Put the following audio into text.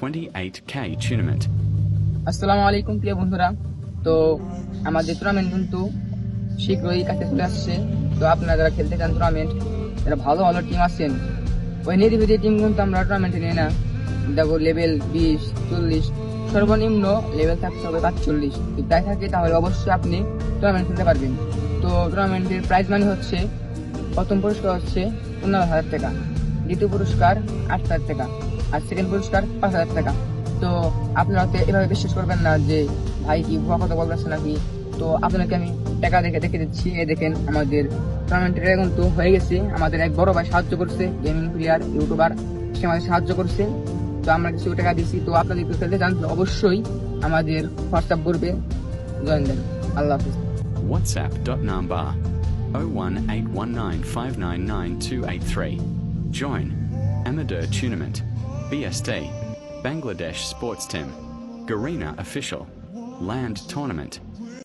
28K tournament. আসসালামু আলাইকুম প্রিয় বন্ধুরা। তো আমাদের টুর্নামেন্ট কিন্তু শীঘ্রই কাছে চলে আসছে। তো আপনারা যারা খেলতে চান টুর্নামেন্ট, যারা ভালো ভালো টিম আছেন, ওই নিরিবিলি টিম কিন্তু আমরা টুর্নামেন্টে নিই না। দেখো লেভেল 20-40, সর্বনিম্ন লেভেল থাকতে হবে 45। যদি তাই থাকে তাহলে অবশ্যই আপনি টুর্নামেন্ট খেলতে পারবেন। তো টুর্নামেন্টের প্রাইজ মানি হচ্ছে, প্রথম পুরস্কার হচ্ছে 15,000 টাকা, দ্বিতীয় পুরস্কার 8,000 টাকা, আর সেকেন্ড পুরস্কার 5,000 টাকা। তো আপনারা এভাবে বিশ্বাস করবেন না যে ভাই কি ভুয়া কথা বলতেছে নাকি। তো আপনাকে আমি টাকা দেখে দিচ্ছি। এই দেখেন আমাদের টুর্নামেন্টের কিন্তু হয়ে গেছে। আমাদের এক বড় ভাই সাহায্য করছে, গেমিং প্লেয়ার ইউটিউবার, সে আমাদের সাহায্য করছে। তো আমরা কিছু টাকা দিচ্ছি। তো আপনাদের একটু খেলতে চান অবশ্যই আমাদের হোয়াটসঅ্যাপ গ্রুপে জয়েন দেন। আল্লাহ হাফিজ। WhatsApp.number 01819599283. Join Amateur Tournament, BST, Bangladesh Sports Team, Garena Official, Land Tournament.